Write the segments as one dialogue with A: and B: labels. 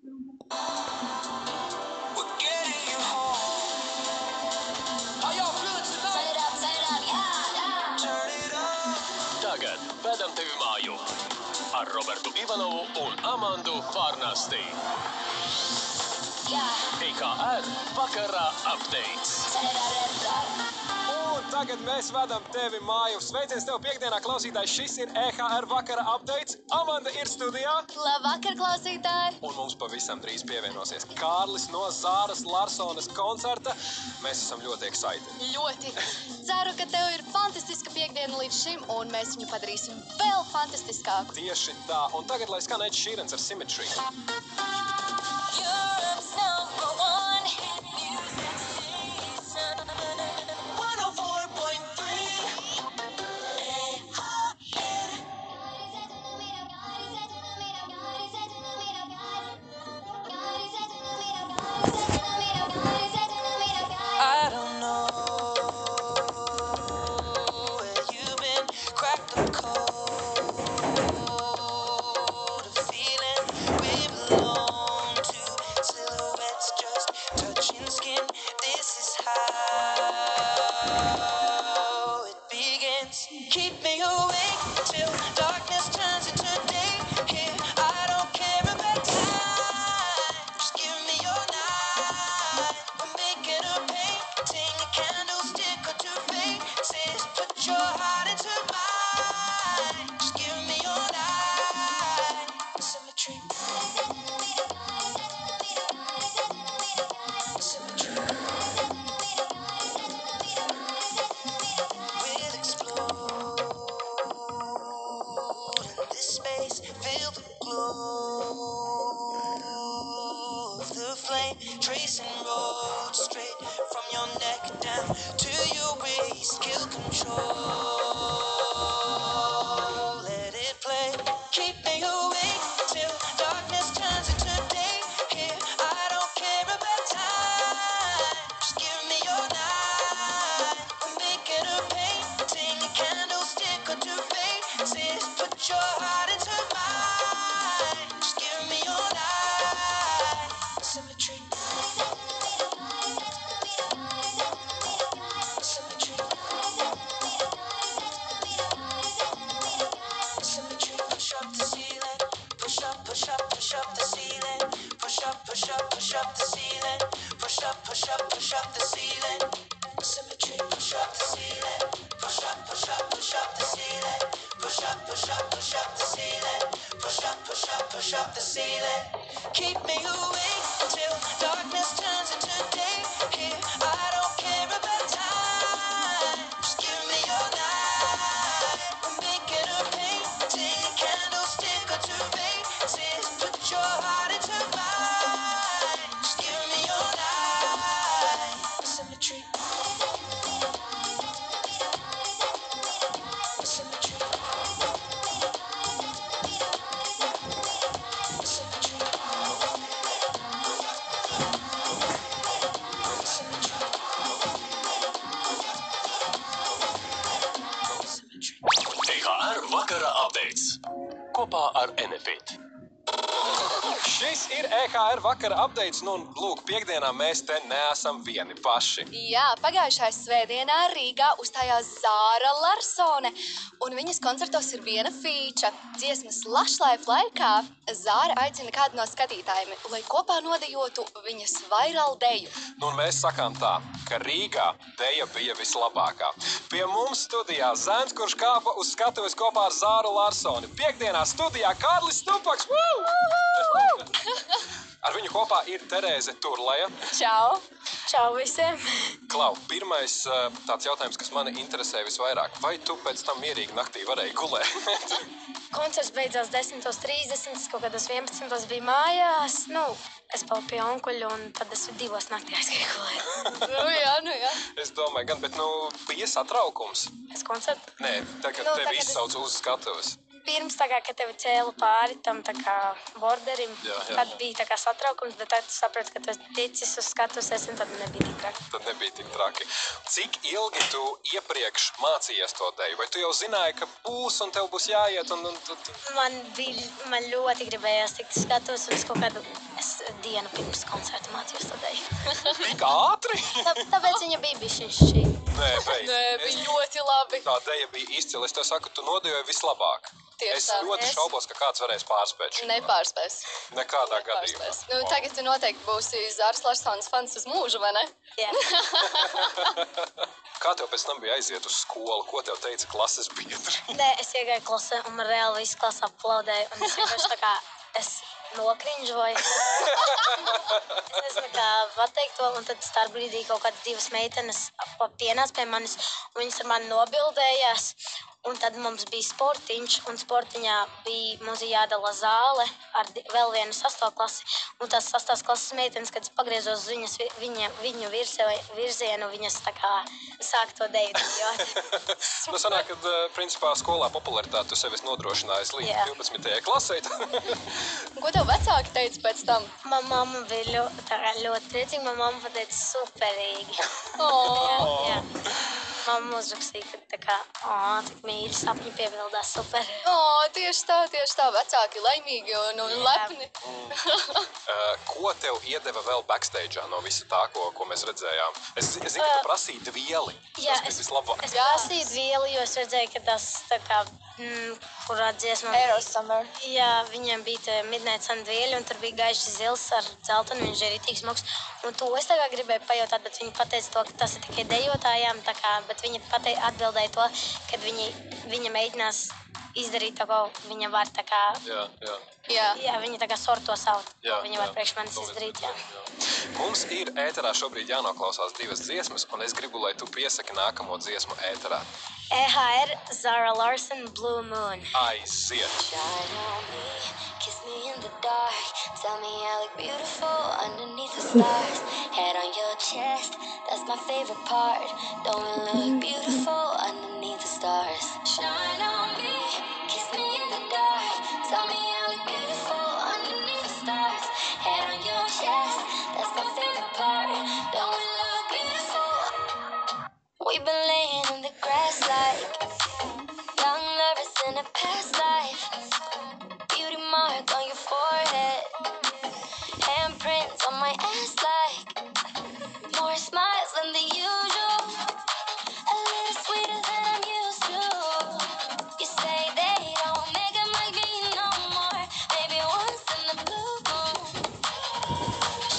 A: We're getting you home. How y'all feeling tonight? Turn it up, yeah. Turn it up.
B: Tagad vedam tevi māju ar Robertu Ivanovu un Amandu Pārnasti. EKR vakara updates.
C: Un tagad mēs vadam tevi māju. Sveiciens tev piekdienā, klausītājs. Šis ir EHR vakara updates. Amanda ir studijā.
D: Labvakar, klausītāji!
C: Un mums pavisam drīz pievienosies Kārlis no Zāras Larsones koncerta. Mēs esam ļoti excited.
D: Ļoti! Ceru, ka tev ir fantastiska piekdiena līdz šim, un mēs viņu padarīsim vēl fantastiskāku.
C: Tieši tā. Un tagad, lai skan Ed Sheerans ar Symmetry.
A: Europe's number one hit music station. 104.3. I don't know where you've been, cracked the code of feeling we belong to silhouettes just touching skin. This is how it begins. Keep me awake till darkness turns into day. Here, I don't care about time. Just give me your night. We're making a painting, a candlestick or two faces. Put your heart into mine. Just give me your night. Symmetry. Symmetry. We'll explode in this space. Feel the glow of the flame, tracing roads straight from your neck down to your waist. Kill control, let it play. Keep me awake till darkness turns into day. Here, I don't care about time. Just give me your night. We're making a painting, a candlestick or two faces. Put your heart into mine. Just give me your night. Symmetry. Symmetry. Symmetry. Push up the ceiling. Push up, push up, push up the ceiling. Push up, push up, push up the ceiling. Push up, push up, push up the ceiling. Symmetry. Push up the ceiling. Push up, push up, push up the ceiling. Push up, push up, push up the ceiling. Push up, push up, push up the ceiling. Keep me awake till darkness turns into day. Here, I don't care about time. Just give me your night. We're making a painting, a candlestick or two faces. Put your heart into mine. Just give me your night. Symmetry. Symmetry. Symmetry. Symmetry.
B: EKR vakara updates kopā ar Enefit.
C: Šis ir EHR vakara updates. Nu, un lūk, piekdienā mēs te neesam vieni paši.
D: Jā, pagājušajā svētdienā Rīgā uzstājās Zāra Larsone, un viņas koncertos ir viena fīča. Dziesmas Lushlife laikā Zāra aicina kādu no skatītājiem, lai kopā nodejotu viņas vairālu deju.
C: Nu, un mēs sakām tā, ka Rīgā deja bija vislabākā. Pie mums studijā zēns, kurš kāpa uz skatuves kopā ar Zāru Larsoni. Piekdienā studijā Kārlis Stupaks. Ar viņu kopā ir Terēze Turleja.
D: Čau! Čau visiem!
C: Klau, pirmais tāds jautājums, kas mani interesē visvairāk. Vai tu pēc tam mierīgi naktī varēji gulēt?
E: Koncerts beidzās 10:30, kaut kādos 11. bija mājās. Es paliku pie onkuļa, un tad es 2 naktī aizgāju gulēt.
D: Nu jā.
C: Es domāju, gan, bet, bija satraukums.
E: Es koncertu.
C: Nē, tagad tevi
E: tagad
C: izsauc uz skatuves.
E: Pirms tā kā, kad tevi cēla pāri tam tā kā borderim,
C: Jā.
E: tad bija tā kā satraukums, bet tad tu saproti, ka tu esi ticis uz skatuves, un tad nebija tik traki.
C: Tad nebija tik traki. Cik ilgi tu iepriekš mācījies to deju? Vai tu jau zināji, ka būs un tev būs jāiet?
E: Man ļoti gribējās tikt uz skatuves, un es kaut kādu, es dienu pirms koncerta mācījos to deju.
C: Tik ātri?
E: Tāpēc viņa bija bišķiņ šī.
C: Nē, beidz.
D: Nē, bija ļoti labi.
C: Tā deja bija izcila. Es tev saku, tu nodejoji vislabāk.
D: Tieši
C: Es
D: tā.
C: ļoti šaubos, ka kāds varēs pārspēt šo.
D: Nepārspēs.
C: Nekādā gadījumā.
D: Nepārspēs. Nu, tagad tu noteikti būsi Zāras Larsonas fans uz mūžu, vai ne?
E: Jā.
C: Kā tev pēc tam bija aiziet uz skolu? Ko tev teica klases biedri?
E: Nē, es iegāju klasē un man reāli visu klasu aplaudēja. Un es vienkārši tā kā, es nokriņžoju. Es nezinu, kā pateikt to, un tad starp brīdī kaut kādas divas meitenes pienāca pie manis, un viņas ar mani nobildējās. Un tad mums bija sportiņš, un sportiņā mums jādala zāle ar vēl vienu 6. klasi. Un tās 6. klases meitenes, kad es pagriezos uz viņu virzienu, viņas tā kā sāk to deju dejot.
C: Nu, sanāk, kad principā skolā popularitāti tu sevis nodrošinājies līdz
E: Jā.
C: 12. klasē.
D: Ko tev vecāki teica pēc tam?
E: Man mamma bija ļoti priecīga, man mamma pateica superīgi.
D: Oh.
E: Jā. Mamma uzrakstīja, ka tā kā, tik mīļi sapņi piebildās super.
D: Tieši tā. Vecāki laimīgi un lepni.
C: Ko tev iedeva vēl backstage'ā no visa tā, ko mēs redzējām? Es zinu, ka tu prasīji dvieli.
E: Jā,
C: Tas bija vislabāk.
E: es prasīju dvieli, jo es redzēju, ka tas tā kā, kurā dziesmā
D: Aerosummer.
E: Jā, viņiem bija tie Midnight Sun dvieļi, un tur bija gaiši zils ar dzeltenu, viņš ir ritīgs smogs. Un to es tā kā gribēju pajautāt, bet viņi pateica to, ka tas ir tikai dejotājām, tā kā, bet viņi atbildēja to, kad viņa mēģinās izdarīt to, ko viņa var tā kā,
C: Jā.
D: Jā.
E: viņa tā kā sorto savu,
C: Jā,
E: ko viņa var
C: jā.
E: priekš manis izdarīt, jā.
C: Mums ir ēterā šobrīd jānoklausās 2 dziesmas, un es gribu, lai tu piesaki nākamo dziesmu ēterā.
E: EHR, Zara Larsson, Blue Moon.
C: Aiziet!
A: Shine on me, kiss me in the dark. Tell me I look beautiful underneath the stars. Head on your chest, that's my favorite part. Don't we look beautiful underneath the stars? Shine on me, kiss me in the dark. Tell me I look beautiful underneath the stars. Head on your chest, that's my favorite part. Don't we look beautiful? We've been laying in the grass like young lovers in a past life. Beauty mark on your forehead, handprints on my ass like more smiles than the usual. A little sweeter than I'm used to. You say they don't make 'em like me no more. Maybe once in the blue moon.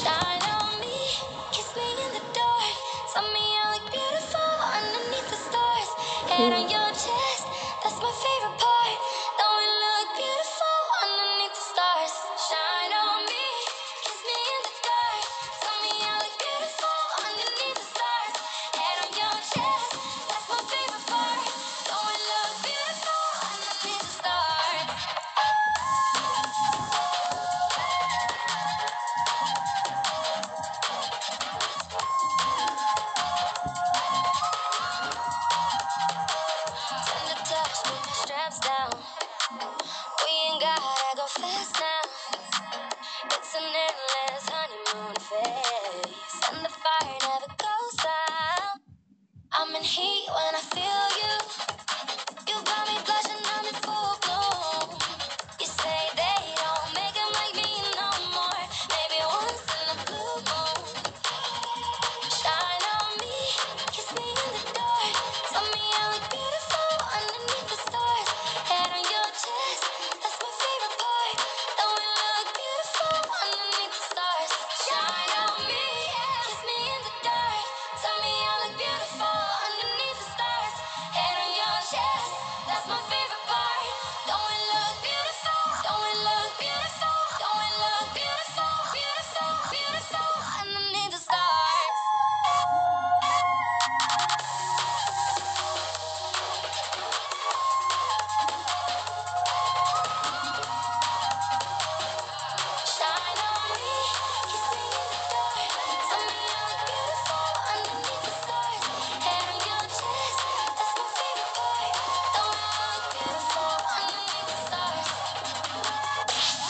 A: Shine on me, kiss me in the dark. Tell me I look beautiful underneath the stars. Head on your chest, that's my favorite part. Don't we look beautiful underneath the stars? Shine on me, kiss me in the dark. Tell me I look beautiful underneath the stars. Head on your chest, that's my favorite part. Don't we look beautiful underneath the stars? Tender touch, put my straps down. We ain't gotta go fast now. It's an endless honeymoon phase, and the fire never goes out. I'm in heat when I feel you. You got me blushing, I'm in full bloom. You say they don't make 'em like me no more. Maybe once in a blue moon. Shine on me, kiss me in the dark. Tell me I look beautiful underneath the stars. Head on your chest, that's my favorite part. Don't we look beautiful underneath the stars? Shine on me, kiss me in the dark. Tell me I look beautiful underneath the stars. Head on your chest, that's my favorite part. Don't we look beautiful? Don't we look beautiful? Don't we look beautiful? Beautiful, beautiful underneath the stars. Shine on me, kiss me in the dark. Tell me I look beautiful underneath the stars. Head on your chest, that's my favorite part. Don't we look beautiful underneath the stars?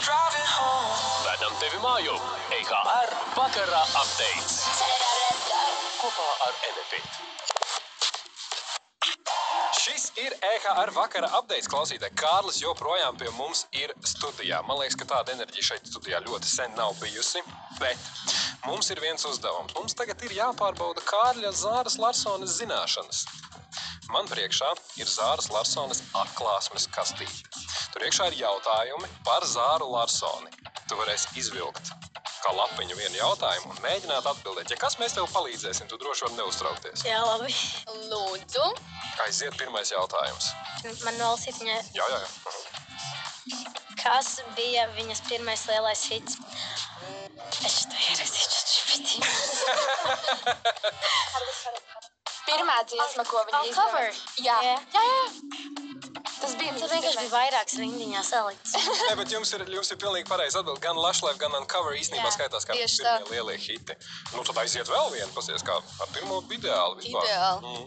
A: Driving home.
B: Vedam tevi māju. EHR vakarā updates.
A: Let's go.
B: Kopā ar Enefit.
C: Šis ir EHR vakara updates klausītāji. Kārlis joprojām pie mums ir studijā. Man liekas, ka tāda enerģija šeit studijā ļoti sen nav bijusi, bet mums ir viens uzdevums. Mums tagad ir jāpārbauda Kārļa Zāras Larsones zināšanas. Man priekšā ir Zāras Larsones atklāsmes kastīte. Tur iekšā ir jautājumi par Zāru Larsoni. Tu varēsi izvilkt kā lapiņu vienu jautājumu un mēģināt atbildēt. Ja kas, mēs tev palīdzēsim, tu droši vari neuztraukties.
E: Jā, labi.
D: Lūdzu.
C: Aiziet pirmais jautājums.
E: Man nolasīt viņai,
C: Jā.
E: kas bija viņas pirmais lielais hits. Es to ierakstīšu šķipitī.
D: Pirmā dziesma, ko viņa
E: Cover.
D: Jā.
E: Jā.
D: Tas bija
E: Tur vienkārši bija vairākas rindiņās saliktas.
C: Nē, bet jums ir pilnīgi pareizi atbild. Gan Lush Life, gan Uncover īstenībā
E: Jā,
C: skaitās kā
D: tieši
C: pirmie
D: tā.
C: lielie hiti. Nu, tad aiziet vēl vienu, pasies kā ar pirmo ideāli vispār.
D: Ideāli.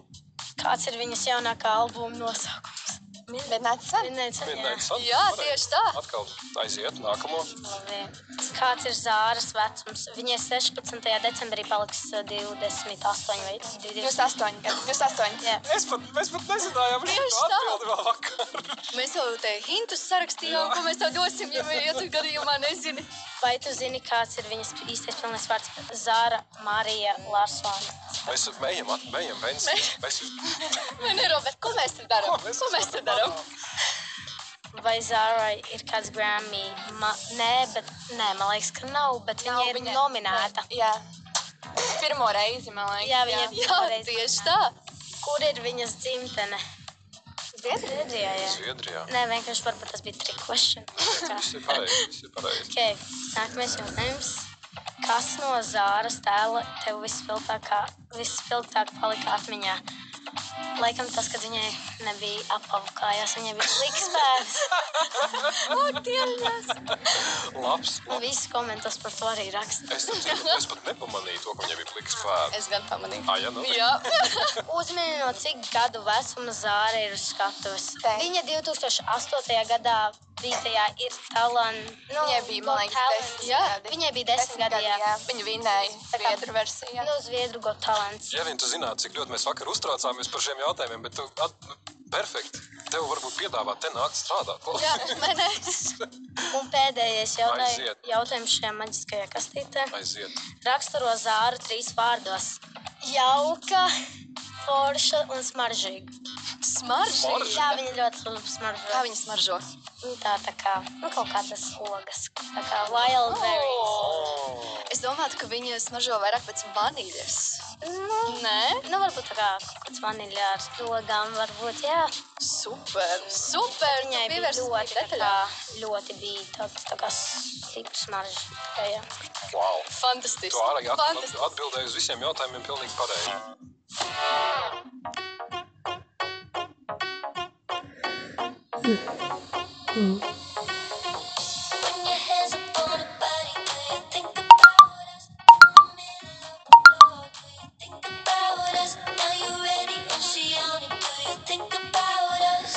E: Kāds ir viņas jaunākā albuma nosaukums?
D: Midnight Sun.
C: Midnight Sun.
D: Jā,
C: Pareizi.
D: tieši tā.
C: Atkal aiziet nākamo.
E: Labi. Kāds ir Zāras vecums? Viņai 16. decembrī paliks 28 vai 20.
D: 28 gadu. 28.
E: Jā.
C: Mēs pat nezinājām
D: Tieši
C: šo
D: tā.
C: atbildi vēl vakar.
D: Mēs jau te hintus sarakstījām, ko mēs tev dosim, ja tu gadījumā nezini.
E: Vai tu zini, kāds ir viņas īstais pilnais vārds? Zāra Marija Larsone.
C: Mēs ejam, pensiju.
D: Vai ne, Robert? Ko mēs te darām? Ko mēs te darām?
E: Vai Zārai ir kāds Grammy? Nē, man liekas, ka nav, bet viņa ir nominēta.
D: Jā. Pirmo reizi, man liekas.
E: Jā, viņa ir
D: Jā,
E: pirmo reizi.
D: tieši tā.
E: Kur ir viņas dzimtene? Zviedrijā, jā.
C: Zviedrijā.
E: Nē, vienkārši varbūt tas bija trick question.
C: Viss ir pareizi.
E: Okay, nākamais jautājums. Kas no Zāras tēla tev vispilgtāk palika atmiņā? Laikam tas, kad viņai nebija apavu kājās, viņai bija pliks pēdas.
D: Ak, Dievs!
C: Labs.
E: Visi komentos par to arī raksta.
C: Es pat nepamanīju to, ka viņai bija pliks pēdi.
D: Es gan pamanīju.
C: Ja, nu?
D: Jā.
E: Uzmini, no cik gadu vecuma Zāra ir uz skatuves. Viņa 2008. gadā bija tajā ir talent.
D: Viņai bija, man liekas, 10 gadi.
E: Viņai bija 10 gadi, jā.
D: Viņa vinēja Zviedru versiju.
E: Nu, Zviedru Got Talents.
C: Ja vien tu zinātu, cik ļoti mēs vakar uztraucāmies par šiem jautājumiem, bet tu perfekti. Tev varbūt piedāvāt te nākt strādāt.
D: Jā, vai ne?
E: Un pēdējais
C: Aiziet.
E: jautājums šajā maģiskajā kastītē.
C: Aiziet.
E: Raksturo Zāru 3 vārdos. Jauka, forša un smaržīga.
D: Smaržīgi.
E: Jā, viņa ļoti labi smaržo.
D: Kā viņa smaržo?
E: Viņa tā kā, kaut kādas ogas. Tā kā wild berries.
D: Es domāju, ka viņa smaržo vairāk pēc vaniļas. Nē?
E: Nu, varbūt tā kā kaut kāds vaniļā ar ogām, varbūt, jā.
D: Super. Super.
E: Viņai bija
D: Pievērst
E: ļoti, tā
D: detaļām.
E: kā, ļoti bija tā kā sliktu smaržu. Tā, jā.
C: Wow.
D: Fantastiski.
C: Tu arī
D: Fantastiski.
C: atbildēji uz visiem jautājumiem pilnīgi pareizi.
A: When your hands up on her body, do you think about us? In the middle of the floor, do you think about us? Are you ready when she on it? Do you think about us?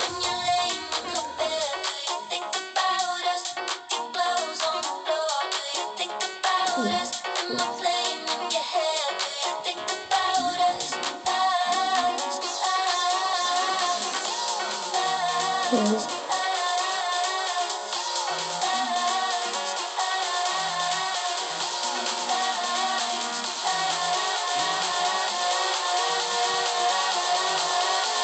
A: When you're laying in her bed, do you think about us? With your clothes on the floor, do you think about us? Am I playing in your head? Do you think about us?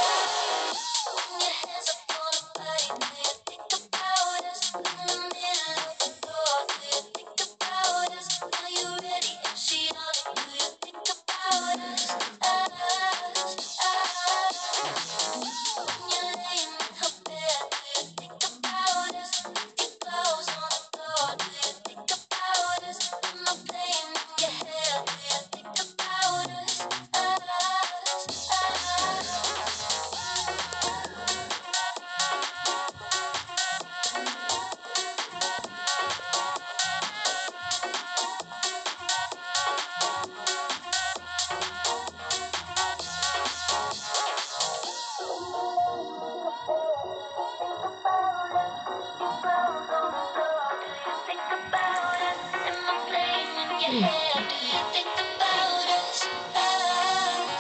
A: When your hands up on her body, do you think about us? In the middle of the floor, do you think about us? Are you ready? Is she on it? Do you think about us? When you're laying in her bed, do you think about us? With your clothes on the floor, do you think about us? Am I playing in your head? Do you think about us? Am I playing in your head? Do you think about us?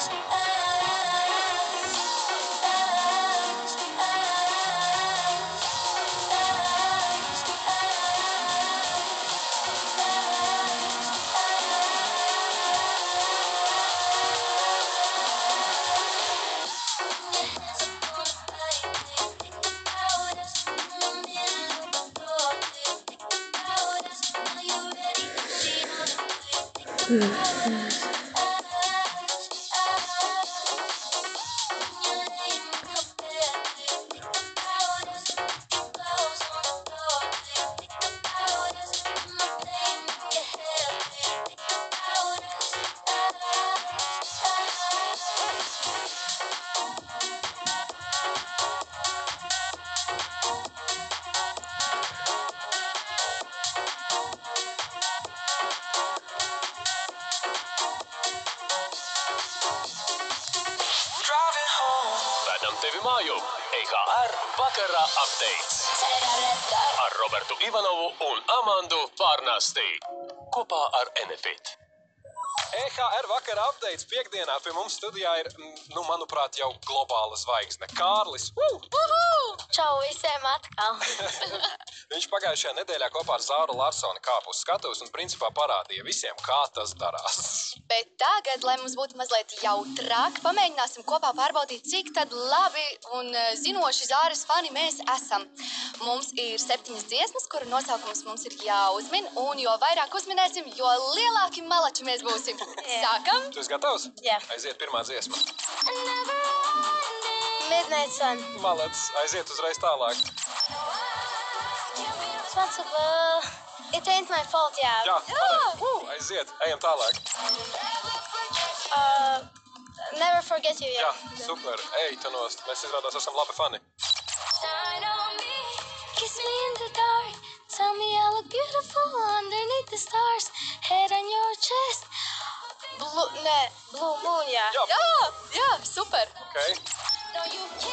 A: Driving home.
B: Vedam tevi mājām. EHR vakara updates ar Robertu Ivanovu un Amandu Pārnasti. Kopā ar Enefit.
C: EHR vakara updates piekdienā pie mums studijā ir, manuprāt, jau globāla zvaigzne Kārlis.
E: Čau visiem atkal.
C: Viņš pagājušajā nedēļā kopā ar Zāru Larsoni kāpa uz skatuves un principā parādīja visiem, kā tas darās.
D: Bet tagad, lai mums būtu mazliet jautrāk, pamēģināsim kopā pārbaudīt, cik tad labi un zinoši Zāras fani mēs esam. Mums ir 7 dziesmas, kuru nosaukums mums ir jāuzmin, un jo vairāk uzminēsim, jo lielāki malači mēs būsim. Sākam?
C: Tu esi gatavs?
E: Jā.
C: Aiziet pirmā dziesma.
E: Midnight Sun.
C: Malets, aiziet uzreiz tālāk.
E: Responsible. It ain't my fault, jā.
C: Jā, aiziet, ejam tālāk.
E: Never forget you,
C: Jā,
E: jā.
C: super, ej, tu nost. Mēs izrādās esam labi fani.
E: Shine on me, kiss me in the dark. Tell me I look beautiful underneath the stars. Head on your chest. Blue Moon, jā.
D: Jā, super.
C: Ok,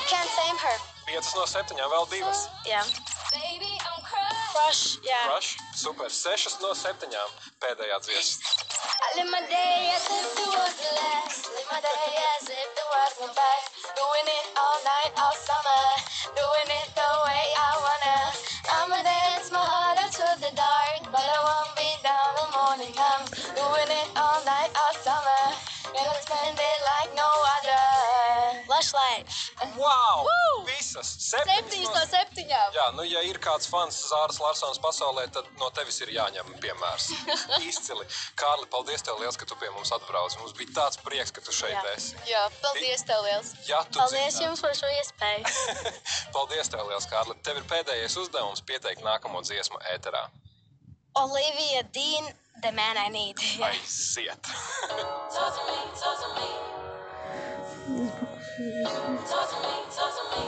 E: Can't tame her.
C: 5 no 7, vēl 2.
E: Jā. Crush, jā.
C: Rush, super, 6 no 7. Pēdējā dziesma.
E: I live my day as if it was the last. Live my day as if the world went by. Doing it all night, all summer. Doing it the way I wanna. I'ma dance my heart out to the dark, but I won't be down the morning comes. Doing it all night, all summer. Gonna spend it like no other. Lush life.
C: Wow!
D: Woo!
C: Visas!
D: 7 no 7.
C: Jā, ja ir kāds fans Zāras Larsonas pasaulē, tad no tevis ir jāņem piemērs. Izcili. Kārli, paldies tev liels, ka tu pie mums atbrauc. Mums bija tāds prieks, ka tu šeit
E: Jā.
C: esi.
D: Jā, paldies tev liels.
C: Ja tu
E: Paldies
C: dzirdi-
E: jums par šo iespēju.
C: Paldies tev liels, Kārli. Tev ir pēdējais uzdevums pieteikt nākamo dziesmu ēterā.
E: Olivia Dean, The Man I Need.
C: Aiziet!
A: Talk to me, talk to me. Talk to me, talk to me.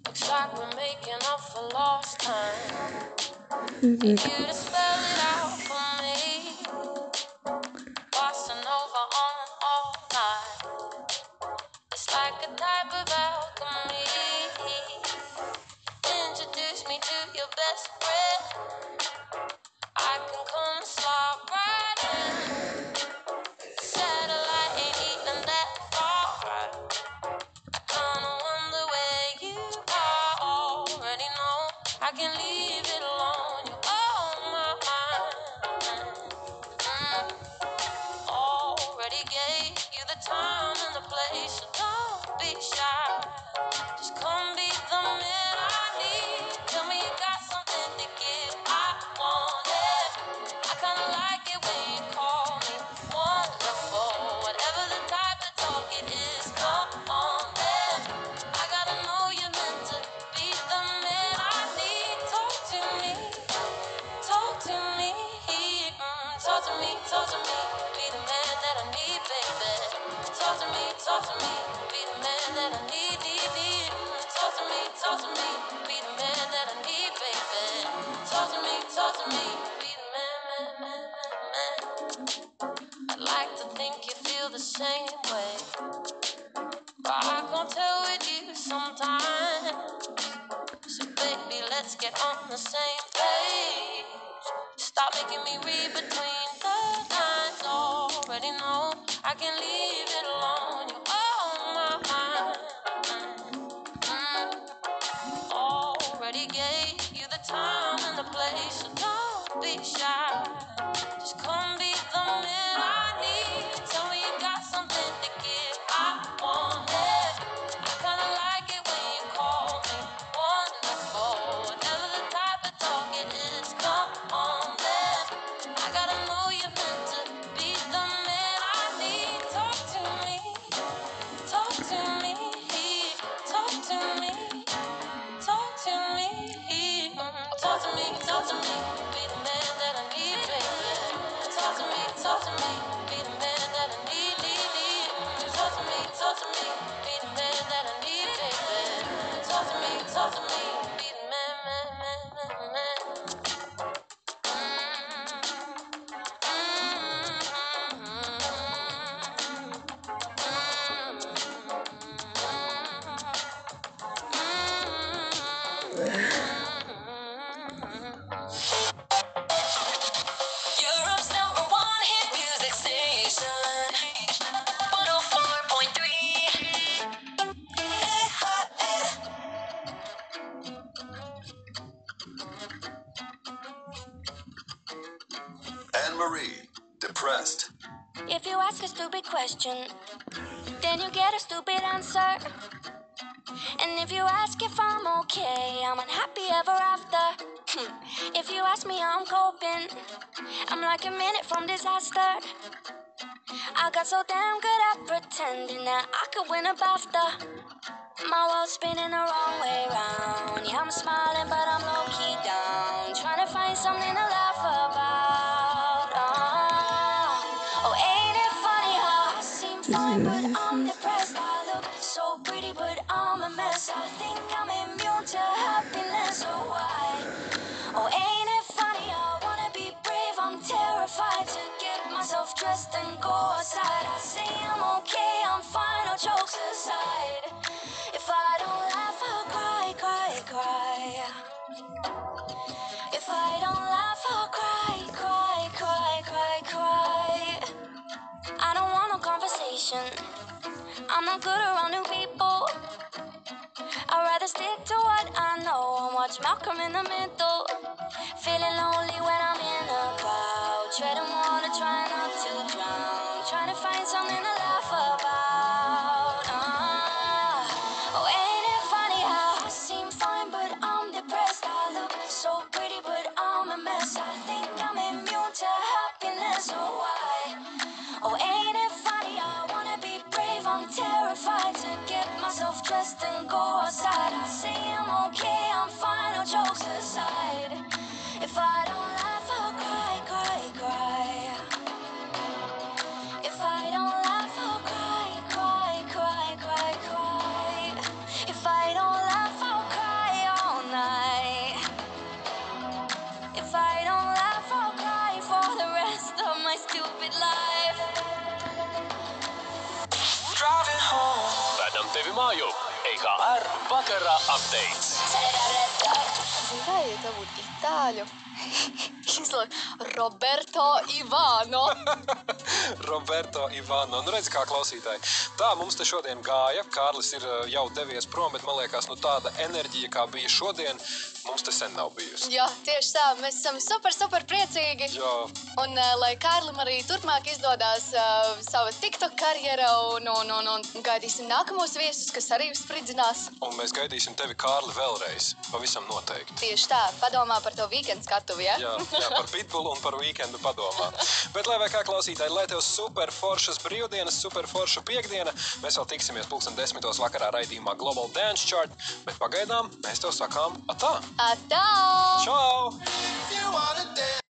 A: Looks like we're making up for lost time. Need you to spell it out for me. Bossa Nova on all night. It's like a type of alchemy. Introduce me to your best friend. I can come slide right in. Satellite ain't even that far. I kinda wonder where you are. Already know I can leave it alone. You're on my mind. Already gave you the time and the place, so don't be shy. Just come be the man I need. Tell me you got something to give. I want it. I kinda like it when you call me wonderful. Whatever the type of talk it is, come on then. I gotta know you're meant to be the man I need. Talk to me, talk to me, talk to me, talk to me. Be the man that I need, baby. Talk to me, be the man that I need, need. Talk to me, be the man that I need, baby. Talk to me, be the man. I'd like to think you feel the same way, but I can't tell with you sometimes. So baby, let's get on the same page. Stop making me read between the lines. Already know I can leave it alone. You're on my mind. Already gave you the time and the place, so don't be shy. Just come be the man I need. Tell me you got something to give. I want it. I kinda like it when you call me wonderful. Whatever the type of talk it is, come on then. depressed?
F: If you ask a stupid question, then you get a stupid answer. And if you ask if I'm okay, I'm unhappy ever after. If you ask me how I'm coping, I'm like a minute from disaster. I got so damn good at pretending that I could win a BAFTA. My world's spinning the wrong way round. Yeah, I'm smiling, but I'm low-key down. Trying to find something to laugh about. Oh, ain't it funny how I seem fine, but I'm depressed. I look so pretty, but I'm a mess. I think I'm immune to happiness. Oh, why? Oh, ain't it funny? I wanna be brave. I'm terrified to get myself dressed and go outside. I say I'm okay, I'm fine. No jokes aside. If I don't laugh, I'll cry, cry, cry. If I don't laugh, I'll cry, cry, cry, cry, cry. I don't want no conversation. I'm not good around new people. I'd rather stick to what I know and watch Malcolm in the Middle. Feeling lonely when I'm in a crowd. Treading water, trying not to drown. Trying to find something to laugh about. Oh, ain't it funny how I seem fine, but I'm depressed. I look so pretty, but I'm a mess. I think I'm immune to happiness. Oh, why? Oh, ain't it funny? I wanna be brave. I'm terrified to get myself dressed and go outside. I say I'm okay, I'm fine. No jokes aside. If I don't laugh, I'll cry, cry, cry. If I don't laugh, I'll cry, cry, cry, cry, cry. If I don't laugh, I'll cry all night. If I don't laugh, I'll cry for the rest of my stupid life.
A: Driving home.
B: Vedam tevi mājup. EKR vakara updates.
D: Zini, kā ja tev būtu itāļu? Izlaiž Roberto Ivano.
C: Roberto Ivano. Nu, redzi, kā klausītāji. Tā mums te šodien gāja. Kārlis ir jau devies prom, bet man liekas, nu tāda enerģija, kā bija šodien, mums te sen nav bijusi.
D: Jā, tieši tā. Mēs esam super, super priecīgi.
C: Jā.
D: Un lai Kārlim arī turpmāk izdodās sava TikTok karjera un gaidīsim nākamos viesus, kas arī spridzinās.
C: Un mēs gaidīsim tevi, Kārli, vēlreiz. Pavisam noteikti.
D: Tieši tā. Padomā par to weekend skatuvi, ja?
C: Jā, par Pitbullu un par weekendu padomā. Bet, lai vai kā klausītāji, lai tev super foršas brīvdienas, super forša piekdiena, mēs vēl tiksimies 10:00 vakarā raidījumā Global Dance Chart, bet pagaidām mēs tev sakām atā.
D: Atā!
C: Čau!
A: If you wanna dance.